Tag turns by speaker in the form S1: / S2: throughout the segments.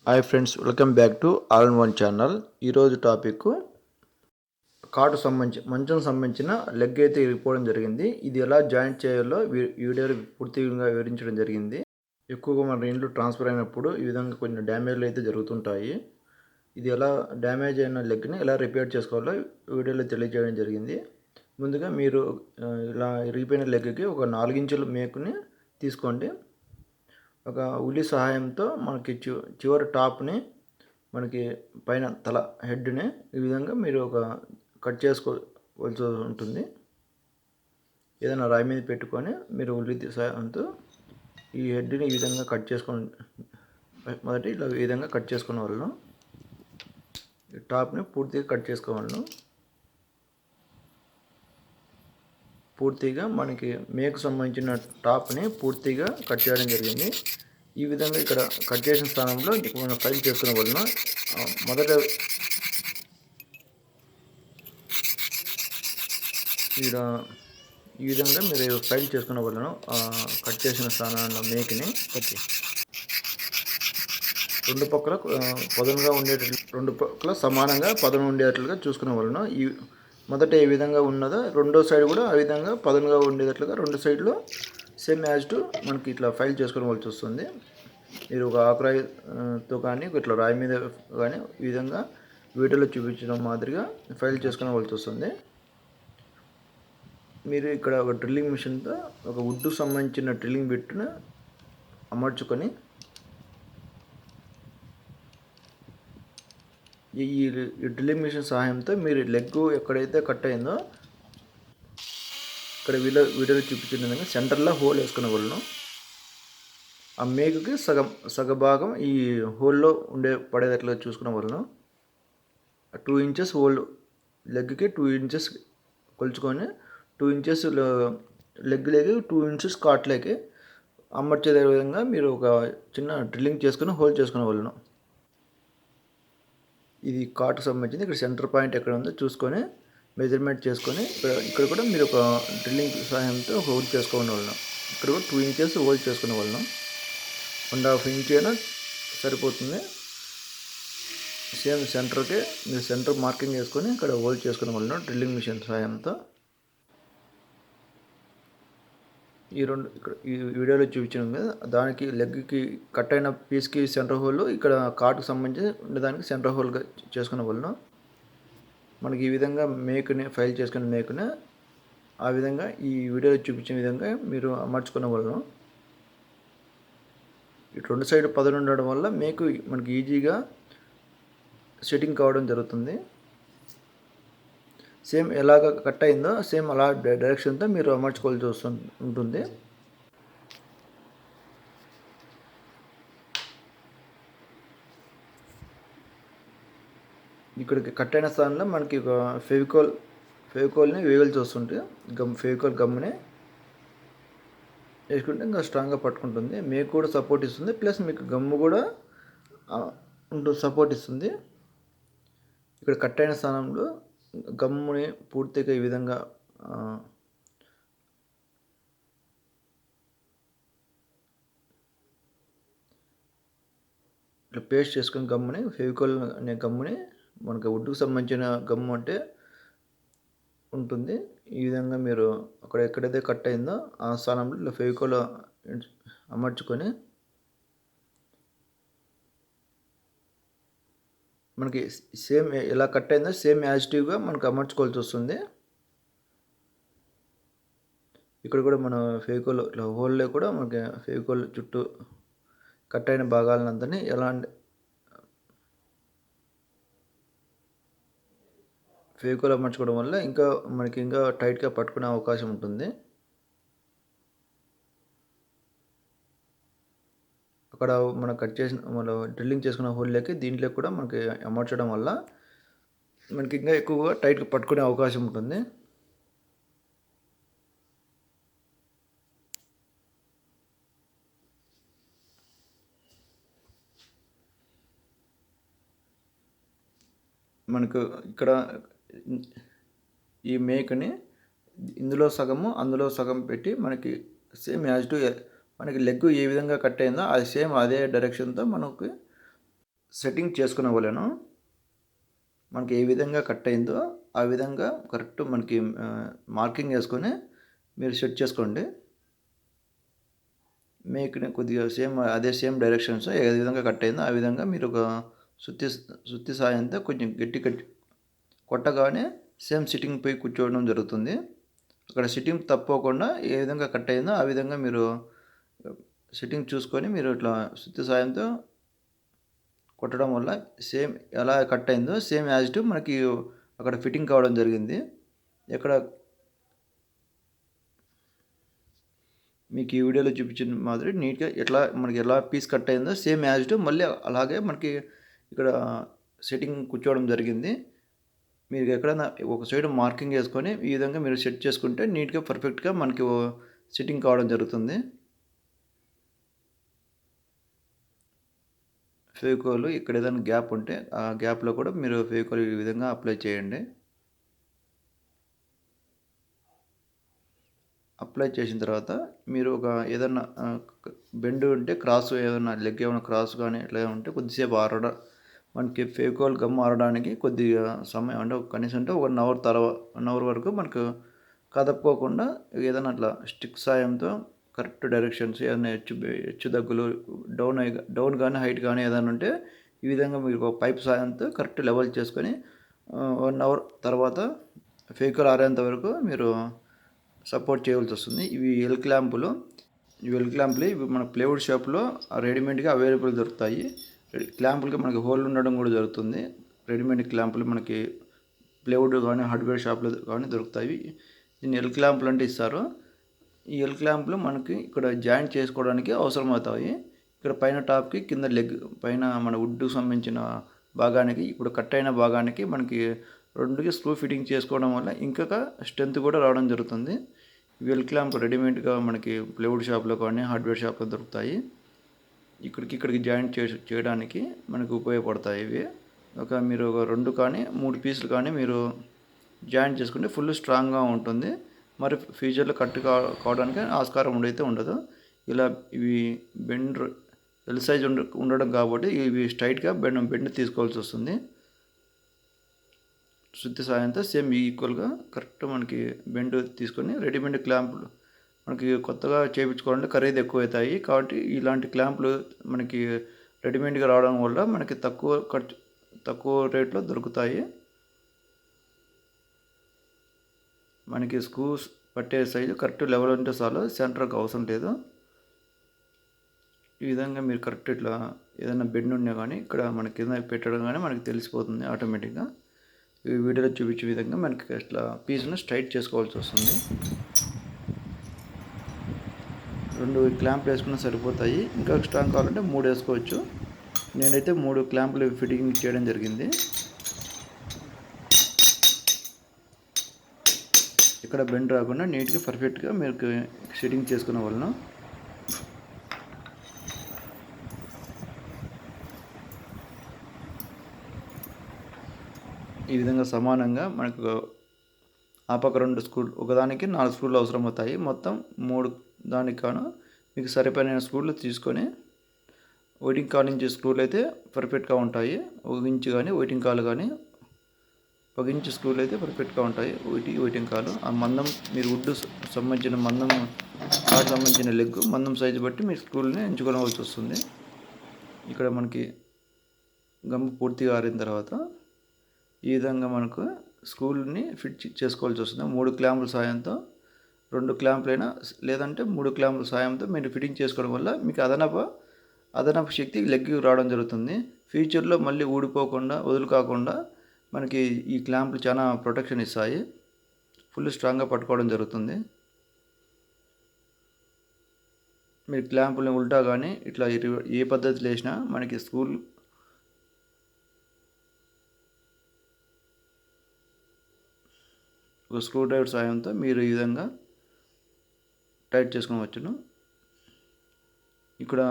S1: Hi friends, welcome back to all in one channel. ఈరోజు topic మంచం సంబంధించిన leg అయితే ఇరిగిపోవడం జరిగింది. ఇది ఎలా జాయింట్ చేయాలో వీడియోలో పూర్తిగా వివరించడం జరిగింది. ఎక్కువగా మన ఇంట్లో ట్రాన్స్ఫర్ అయినప్పుడు ఈ విధంగా కొన్ని డ్యామేజ్లు అయితే జరుగుతుంటాయి. ఇది ఎలా డ్యామేజ్ అయిన లెగ్ని ఎలా రిపేర్ చేసుకోవాలో వీడియోలో తెలియజేయడం జరిగింది. ముందుగా మీరు ఇలా ఇరిగిపోయిన లెగ్కి ఒక 4 ఇంచుల మేకుని తీసుకోండి. ఒక ఉలి సహాయంతో మనకి చివరి టాప్ని మనకి పైన తల హెడ్ని ఈ విధంగా మీరు ఒక కట్ చేసుకోవాల్సి ఉంటుంది. ఏదైనా రాయి మీద పెట్టుకొని మీరు ఉలి సహాయంతో ఈ హెడ్ని ఈ విధంగా కట్ చేసుకొని మొదటి ఇలా ఈ విధంగా కట్ చేసుకునే వాళ్ళను టాప్ని పూర్తిగా కట్ చేసుకోవాలను. పూర్తిగా మనకి మేకు సంబంధించిన టాప్ని పూర్తిగా కట్ చేయడం జరిగింది. ఈ విధంగా ఇక్కడ కట్ చేసిన స్థానంలో మనం ఫైల్ చేసుకునే వలన మొదట ఈ విధంగా మీరు ఫైల్ చేసుకునే వలన కట్ చేసిన స్థానంలో మేకుని రెండు పక్కల పదునుగా ఉండేటట్లు, రెండు పక్కల సమానంగా పదును ఉండేటట్లుగా చూసుకునే వలన ఈ మొదట ఏ విధంగా ఉన్నదో రెండో సైడ్ కూడా ఆ విధంగా పదునుగా ఉండేటట్లుగా రెండు సైడ్లో సేమ్ యాజ్ టు మనకి ఇట్లా ఫైల్ చేసుకోవాల్సి వస్తుంది. మీరు ఒక ఆకురాయితో కానీ ఇట్లా రాయి మీద కానీ ఈ విధంగా వీడియోలో చూపించడం మాదిరిగా ఫైల్ చేసుకోవాల్సి వస్తుంది. మీరు ఇక్కడ ఒక డ్రిల్లింగ్ మిషన్తో ఒక వుడ్కు సంబంధించిన డ్రిల్లింగ్ బిట్ను అమర్చుకొని ఈ డ్రిల్లింగ్ మిషన్ సహాయంతో మీరు లెగ్ ఎక్కడైతే కట్ అయిందో ఇక్కడ వీడియోలో చూపించిన విధంగా సెంటర్లో హోల్ వేసుకునే వాళ్ళను ఆ మేకుకి సగభాగం ఈ హోల్లో పడేటట్లు చూసుకునే వాళ్ళను 2 ఇంచెస్ హోల్ లెగ్కి 2 ఇంచెస్ కొలుచుకొని 2 ఇంచెస్ లెగ్లోకి 2 ఇంచెస్ కాట్లోకి అమర్చే విధంగా మీరు ఒక చిన్న డ్రిల్లింగ్ చేసుకుని హోల్ చేసుకునే వాళ్ళను. ఇది కాటుకు సంబంధించింది. ఇక్కడ సెంటర్ పాయింట్ ఎక్కడ ఉందో చూసుకొని మెజర్మెంట్ చేసుకొని ఇక్కడ కూడా మీరు ఒక డ్రిల్లింగ్ సహాయంతో హోల్ చేసుకోవడం వలన ఇక్కడ కూడా 2 ఇంచెస్ హోల్ చేసుకునే వలన 1.5 ఇంచ్ అయినా సరిపోతుంది. సేమ్ సెంటర్కి మీరు సెంటర్ మార్కింగ్ చేసుకొని ఇక్కడ హోల్ చేసుకునే వలన డ్రిల్లింగ్ మిషన్ సహాయంతో ఈ వీడియోలో చూపించాం కదా, దానికి లెగ్కి కట్ అయిన పీస్కి సెంటర్ హోల్, ఇక్కడ కాటుకు సంబంధించి ఉండేదానికి సెంటర్ హోల్గా చేసుకునే వలన మనకి ఈ విధంగా మేకుని ఫైల్ చేసుకునే మేకుని ఆ విధంగా ఈ వీడియోలో చూపించిన విధంగా మీరు అమర్చుకునే వలన ఇటు రెండు సైడ్ పదును ఉండడం వల్ల మేకు మనకి ఈజీగా సెట్టింగ్ కావడం జరుగుతుంది. సేమ్ ఎలాగ కట్ అయిందో సేమ్ అలా డైరెక్షన్తో మీరు అమర్చుకోవాల్సి ఉంటుంది. ఇక్కడికి కట్ అయిన స్థానంలో మనకి ఒక ఫెవికోల్ని వేయాల్సి వస్తుంటే ఫెవికోల్ గమ్ముని వేసుకుంటే ఇంకా స్ట్రాంగ్గా పట్టుకుంటుంది. మీకు కూడా సపోర్ట్ ఇస్తుంది, ప్లస్ మీకు గమ్ము కూడా సపోర్ట్ ఇస్తుంది. ఇక్కడ కట్ అయిన స్థానంలో గమ్ముని పూర్తిగా ఈ విధంగా ఇట్లా పేస్ట్ చేసుకుని గమ్ముని ఫెవికోల్ అనే గమ్ముని మనకు వుడ్కు సంబంధించిన గమ్ము అంటే ఉంటుంది. ఈ విధంగా మీరు అక్కడ ఎక్కడైతే కట్ అయిందో ఆ స్థానంలో ఇట్లా ఫెవికోల్ అమర్చుకొని మనకి సేమ్ ఎలా కట్ అయిందో సేమ్ యాజిటివ్గా మనకు అమర్చుకోవాల్సి వస్తుంది. ఇక్కడ కూడా మన ఫెవికోల్ ఇట్లా హోల్లో కూడా మనకి ఫెవికోల్ చుట్టూ కట్ అయిన భాగాలందరినీ ఫెవికోల్ అమర్చుకోవడం వల్ల మనకి ఇంకా టైట్గా పట్టుకునే అవకాశం ఉంటుంది. అక్కడ మనం కట్ చేసిన మనం డ్రిల్లింగ్ చేసుకున్న హోల్లోకి దీంట్లో కూడా మనకి అమర్చడం వల్ల మనకి ఇంకా ఎక్కువగా టైట్గా పట్టుకునే అవకాశం ఉంటుంది. మనకు ఇక్కడ ఈ మేకని ఇందులో సగము అందులో సగం పెట్టి మనకి సేమ్ యాజ్ టు మనకి లెగ్ ఏ విధంగా కట్ అయిందో అది సేమ్ అదే డైరెక్షన్తో మనకి సెట్టింగ్ చేసుకునే వాళ్ళను మనకి ఏ విధంగా కట్ అయిందో ఆ విధంగా కరెక్ట్ మనకి మార్కింగ్ వేసుకొని మీరు సెట్ చేసుకోండి. మీకు కొద్దిగా సేమ్ డైరెక్షన్స్ ఏ విధంగా కట్ అయిందో ఆ విధంగా మీరు ఒక సుత్తి సాయంతో కొంచెం గట్టి కొట్టగానే సేమ్ సిట్టింగ్ పోయి కూర్చోవడం జరుగుతుంది. అక్కడ సిట్టింగ్ తప్పకుండా ఏ విధంగా కట్ అయిందో ఆ విధంగా మీరు సిట్టింగ్ చూసుకొని మీరు ఇట్లా సుత్తి సాయంతో కొట్టడం వల్ల సేమ్ ఎలా కట్ అయిందో సేమ్ యాజ్ ఇట్ మనకి అక్కడ ఫిట్టింగ్ కావడం జరిగింది. ఎక్కడ మీకు ఈ వీడియోలో చూపించిన మాదిరి నీట్గా మనకి ఎలా పీస్ కట్ అయిందో సేమ్ యాజ్ ఇట్ మళ్ళీ అలాగే మనకి ఇక్కడ సెట్టింగ్ కూర్చోవడం జరిగింది. మీరు ఎక్కడైనా ఒక సైడ్ మార్కింగ్ వేసుకొని ఈ విధంగా మీరు సెట్ చేసుకుంటే నీట్గా పర్ఫెక్ట్గా మనకి సెట్టింగ్ కావడం జరుగుతుంది. ఫెవికాల్ ఇక్కడ ఏదైనా గ్యాప్ ఉంటే ఆ గ్యాప్లో కూడా మీరు ఫెవికాల్ ఈ విధంగా అప్లై చేయండి. అప్లై చేసిన తర్వాత మీరు ఒక ఏదన్నా బెండ్ ఉంటే క్రాస్ ఏదైనా లెగ్ ఏమైనా క్రాస్ కానీ ఇట్లా ఉంటే కొద్దిసేపు మనకి ఫెవికాల్ గమ్ ఆరడానికి కొద్దిగా సమయం అంటే కనీసం అంటే 1 అవర్ వరకు మనకు కదపుకోకుండా ఏదైనా అట్లా స్టిక్ సాయంతో కరెక్ట్ డైరెక్షన్స్ ఏదైనా హెచ్చు దగ్గులు డౌన్ కానీ హైట్ కానీ ఏదైనా ఉంటే ఈ విధంగా మీరు ఒక పైప్ సాయంతో కరెక్ట్ లెవెల్ చేసుకొని 1 అవర్ తర్వాత ఫెవికాల్ ఆరేంత వరకు మీరు సపోర్ట్ చేయవలసి వస్తుంది. ఇవి ఎల్ క్లాంపులు ఇవి మన ప్లైవుడ్ షాప్లో రెడీమేడ్గా అవైలబుల్ దొరుకుతాయి. క్లాంపులకి మనకి హోల్ ఉండడం కూడా జరుగుతుంది. రెడీమేడ్ క్లాంపులు మనకి ప్లైవుడ్ కానీ హార్డ్వేర్ షాప్లో కానీ దొరుకుతాయి. దీన్ని ఎల్ క్లాంపులు అంటే ఇస్తారు. ఈ ఎల్ క్లాంపులు మనకి ఇక్కడ జాయింట్ చేసుకోవడానికి అవసరమవుతాయి. ఇక్కడ పైన టాప్కి కింద లెగ్ పైన మన వుడ్కు సంబంధించిన భాగానికి ఇప్పుడు కట్ అయిన భాగానికి మనకి రెండుకి స్క్రూ ఫిట్టింగ్ చేసుకోవడం వల్ల ఇంకొక స్ట్రెంత్ కూడా రావడం జరుగుతుంది. వెల్ క్లాంప్ రెడీమేడ్గా మనకి ప్లైవుడ్ షాప్లో కానీ హార్డ్వేర్ షాప్లో దొరుకుతాయి. ఇక్కడికి జాయింట్ చేయడానికి మనకు ఉపయోగపడతాయి. ఇవి మీరు ఒక 2 కానీ 3 పీసులు కానీ మీరు జాయింట్ చేసుకుంటే ఫుల్ స్ట్రాంగ్గా ఉంటుంది. మరి ఫ్యూచర్లో కట్ కావడానికి ఆస్కారం ఉండదు. ఇలా ఇవి బెండ్ ఎల్ సైజ్ ఉండడం కాబట్టి ఇవి స్ట్రైట్గా బెండ్ తీసుకోవాల్సి వస్తుంది. సుత్తి సాయంతో సేమ్ ఈక్వల్గా కరెక్ట్ మనకి బెండ్ తీసుకొని రెడీమేడ్ క్లాంపులు మనకి కొత్తగా చేయించుకోవాలంటే ఖరీదు ఎక్కువ అవుతాయి. కాబట్టి ఇలాంటి క్లాంపులు మనకి రెడీమేడ్గా రావడం వల్ల మనకి తక్కువ రేట్లో దొరుకుతాయి. మనకి స్క్రూస్ పట్టే సైజు కరెక్ట్ లెవెల్ ఉంటే చాలు, సెంటర్కి అవసరం లేదు. ఈ విధంగా మీరు కరెక్ట్ ఇట్లా ఏదైనా బెండ్ ఉన్నా కానీ ఇక్కడ మన కింద పెట్టడం కానీ మనకి తెలిసిపోతుంది ఆటోమేటిక్గా. ఈ వీడియోలో చూపించే విధంగా మనకి ఇట్లా పీస్ను స్ట్రైట్ చేసుకోవాల్సి వస్తుంది. 2 క్లాంపులు వేసుకున్నా సరిపోతాయి. ఇంకా స్ట్రాంగ్ కావాలంటే 3 వేసుకోవచ్చు. నేనైతే 3 క్లాంపులు ఫిట్టింగ్ చేయడం జరిగింది. ఇక్కడ బెండ్ రాకుండా నీట్గా పర్ఫెక్ట్గా మీరు సెట్టింగ్ చేసుకున్న వలన ఈ విధంగా సమానంగా మనకు ఆ పక్క 2 స్క్రూలు ఒకదానికి 4 స్క్రూలు అవసరం అవుతాయి. మొత్తం 3 దానికి కాను మీకు సరిపోయిన స్క్రూలు తీసుకొని వెయిటింగ్ కాల్ నుంచి స్క్రూలు అయితే పర్ఫెక్ట్గా ఉంటాయి. 1 ఇంచు కానీ వెయిటింగ్ కాల్ కానీ 1 ఇంచు స్క్రూలు అయితే పర్ఫెక్ట్గా ఉంటాయి. వెయిటింగ్ కాలు ఆ మందం మీరు వుడ్ సంబంధించిన మందం కార్ సంబంధించిన లెగ్ మందం సైజు బట్టి మీరు స్క్రూలని ఎంచుకోవాల్సి వస్తుంది. ఇక్కడ మనకి గమ్ పూర్తిగా ఆరిన తర్వాత ఈ విధంగా మనకు స్క్రూలని ఫిట్ చేసుకోవాల్సి వస్తుంది. 3 క్లాంపుల సాయంతో 2 క్లాంపులైనా లేదంటే 3 క్లాంపుల సాయంతో మీరు ఫిట్టింగ్ చేసుకోవడం వల్ల మీకు అదనపు శక్తి లెగ్కి రావడం జరుగుతుంది. ఫ్యూచర్లో మళ్ళీ ఊడిపోకుండా వదులుకాకుండా మనకి ఈ క్లాంపులు చాలా ప్రొటెక్షన్ ఇస్తాయి. ఫుల్ స్ట్రాంగ్గా పట్టుకోవడం జరుగుతుంది. మీరు క్లాంపులను ఉల్టా కానీ ఇట్లా ఏ పద్ధతిలో వేసినా మనకి ఒక స్క్రూ డ్రైవర్ సాయంతో మీరు ఈ విధంగా టైట్ చేసుకోవచ్చును. ఇక్కడ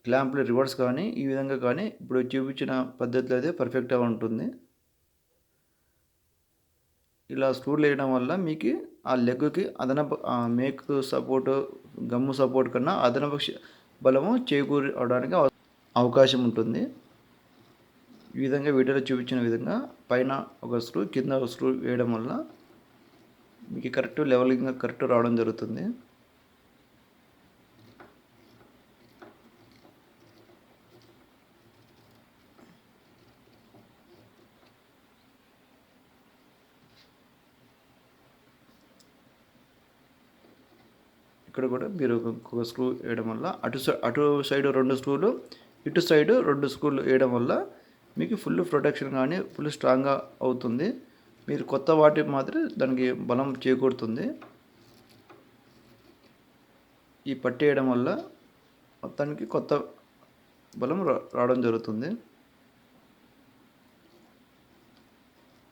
S1: క్లాంపులు రివర్స్ కానీ ఈ విధంగా కానీ ఇప్పుడు చూపించిన పద్ధతిలో అయితే పర్ఫెక్ట్గా ఉంటుంది. ఇలా స్క్రూలు వేయడం వల్ల మీకు ఆ లెగ్కి అదనపు మేక్ సపోర్టు గమ్ము సపోర్ట్ కన్నా అదనపు బలము చేకూరడానికి అవకాశం ఉంటుంది. ఈ విధంగా వీడియోలో చూపించిన విధంగా పైన ఒక స్క్రూ, కింద ఒక స్క్రూ వేయడం వల్ల మీకు కరెక్ట్ లెవెలింగ్గా కరెక్ట్ రావడం జరుగుతుంది. ఇక్కడ కూడా మీరు ఒక స్క్రూ వేయడం వల్ల అటు సైడ్ 2 స్క్రూలు, ఇటు సైడ్ 2 స్క్రూలు వేయడం వల్ల మీకు ఫుల్ ప్రొటెక్షన్ కానీ ఫుల్ స్ట్రాంగ్గా అవుతుంది. మీరు కొత్త వాటి మాత్రం దానికి బలం చేకూరుతుంది. ఈ పట్టి వేయడం వల్ల మొత్తానికి కొత్త బలం రావడం జరుగుతుంది.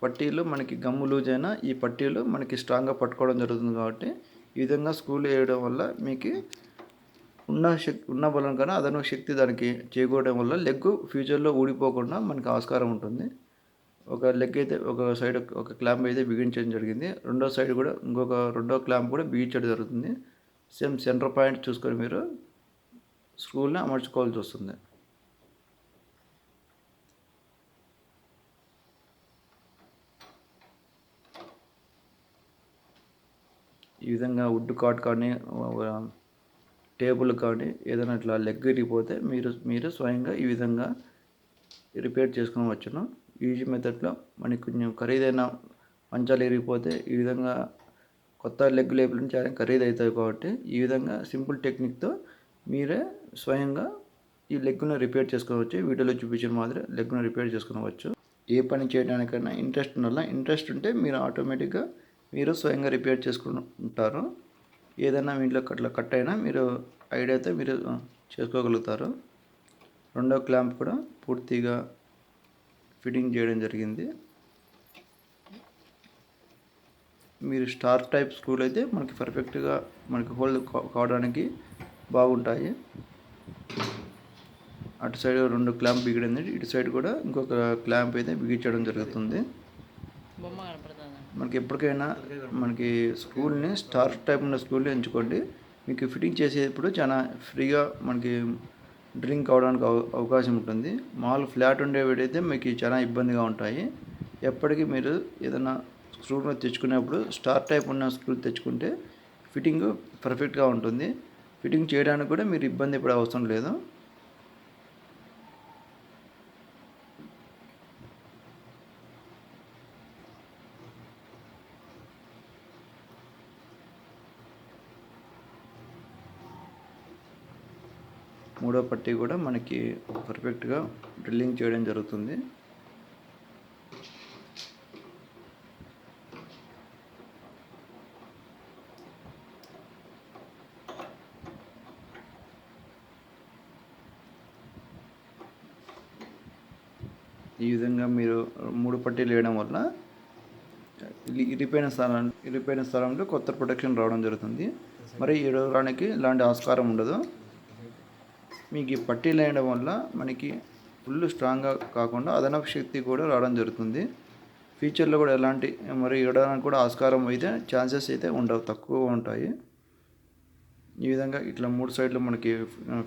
S1: పట్టీలు మనకి గమ్ము లూజ్ అయినా ఈ పట్టీలు మనకి స్ట్రాంగ్గా పట్టుకోవడం జరుగుతుంది. కాబట్టి ఈ విధంగా స్క్రూలు వేయడం వల్ల మీకు ఉన్న బలం కన్నా అదనపు శక్తి దానికి చేకూరడం వల్ల లెగ్ ఫ్యూచర్లో ఊడిపోకుండా మనకి ఆస్కారం ఉంటుంది. ఒక లెగ్ అయితే ఒక సైడ్ ఒక క్లాంప్ అయితే బిగించడం జరిగింది. రెండో సైడ్ కూడా రెండో క్లాంప్ కూడా బిగించడం జరుగుతుంది. సేమ్ సెంటర్ పాయింట్ చూసుకొని మీరు స్క్రూల్ని అమర్చుకోవాల్సి వస్తుంది. ఈ విధంగా వుడ్ కార్డ్ కానీ టేబుల్ కానీ ఏదైనా ఇట్లా లెగ్ ఇరిగిపోతే మీరు స్వయంగా ఈ విధంగా రిపేర్ చేసుకోవచ్చును. ఈజీ మెథడ్లో మనకి కొంచెం ఖరీదైన మంచాలు ఇరిగిపోతే ఈ విధంగా కొత్త లెగ్ లేపులు చాలా ఖరీదు అవుతాయి. కాబట్టి ఈ విధంగా సింపుల్ టెక్నిక్తో మీరే స్వయంగా ఈ లెగ్ను రిపేర్ చేసుకోవచ్చు. వీడియోలో చూపించిన మాదిరి లెగ్ను రిపేర్ చేసుకోవచ్చు. ఏ పని చేయడానికైనా ఇంట్రెస్ట్ ఉంటే మీరు ఆటోమేటిక్గా మీరు స్వయంగా రిపేర్ చేసుకుంటారు. ఏదైనా మీ ఇంట్లో అట్లా కట్ అయినా మీరు ఐడియాతో మీరు చేసుకోగలుగుతారు. రెండో క్లాంప్ కూడా పూర్తిగా ఫిట్టింగ్ చేయడం జరిగింది. మీరు స్టార్ టైప్ స్క్రూలు అయితే మనకి పర్ఫెక్ట్గా మనకి హోల్డ్ కావడానికి బాగుంటాయి. అటు సైడ్ 2 క్లాంప్ బిగింది, ఇటు సైడ్ కూడా ఇంకొక క్లాంప్ అయితే బిగించడం జరుగుతుంది. మనకి ఎప్పటికైనా మనకి స్క్రూల్ని స్టార్ టైప్ ఉన్న స్క్రూల్ని ఎంచుకోండి. మీకు ఫిట్టింగ్ చేసేటప్పుడు చాలా ఫ్రీగా మనకి డ్రింక్ అవడానికి అవకాశం ఉంటుంది. మామూలు ఫ్లాట్ ఉండేవిడైతే మీకు చాలా ఇబ్బందిగా ఉంటాయి. ఎప్పటికీ మీరు ఏదైనా స్క్రూని తెచ్చుకునేప్పుడు స్టార్ టైప్ ఉన్న స్క్రూ తెచ్చుకుంటే ఫిట్టింగ్ పర్ఫెక్ట్గా ఉంటుంది. ఫిట్టింగ్ చేయడానికి కూడా మీరు ఇబ్బంది పడే అవసరం లేదు. మూడో పట్టీ కూడా మనకి పర్ఫెక్ట్గా డ్రిల్లింగ్ చేయడం జరుగుతుంది. ఈ విధంగా మీరు 3 పట్టీలు వేయడం వల్ల ఇరిపోయిన స్థలంలో కొత్త ప్రొటెక్షన్ రావడం జరుగుతుంది. మరి ఇరవడానికి ఇలాంటి ఆస్కారం ఉండదు. మీకు ఈ పట్టీలు వేయడం వల్ల మనకి ఫుల్ స్ట్రాంగ్గా కాకుండా అదనపు శక్తి కూడా రావడం జరుగుతుంది. ఫ్యూచర్లో కూడా ఎలాంటి మరి ఇవ్వడానికి కూడా ఆస్కారం అయితే ఛాన్సెస్ అయితే ఉండవు, తక్కువ ఉంటాయి. ఈ విధంగా ఇట్లా 3 సైడ్లు మనకి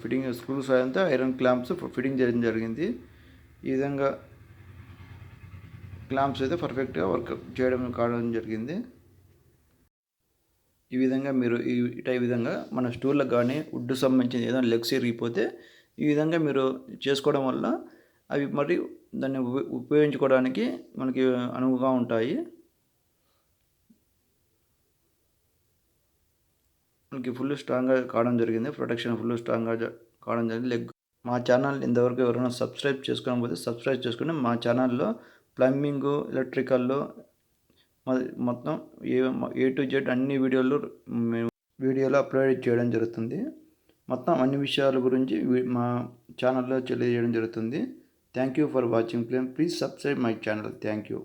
S1: ఫిట్టింగ్ స్క్రూ సాయంతో ఐరన్ క్లాంప్స్ ఫిట్టింగ్ చేయడం జరిగింది. ఈ విధంగా క్లాంప్స్ అయితే పర్ఫెక్ట్గా వర్క్ కావడం జరిగింది. ఈ విధంగా మీరు ఈ విధంగా మన స్టూళ్ళకు కానీ వుడ్ సంబంధించిన ఏదైనా లెగ్స్ ఇరిగిపోతే ఈ విధంగా మీరు చేసుకోవడం వల్ల అవి మరి దాన్ని ఉపయోగించుకోవడానికి మనకి అనువుగా ఉంటాయి. మనకి ఫుల్ స్ట్రాంగ్గా కావడం జరిగింది. ప్రొటెక్షన్ ఫుల్ స్ట్రాంగ్గా కావడం జరిగింది. లెగ్ మా ఛానల్ ఇంతవరకు ఎవరైనా సబ్స్క్రైబ్ చేసుకోకపోతే సబ్స్క్రైబ్ చేసుకుని మా ఛానల్లో ప్లంబింగ్, ఎలక్ట్రికల్లో మొత్తం ఏ టు జెడ్ అన్ని వీడియోలో అప్లోడ్ చేయడం జరుగుతుంది. మొత్తం అన్ని విషయాల గురించి మా ఛానల్లో తెలియజేయడం జరుగుతుంది. Thank you for watching. Please subscribe my channel. Thank you.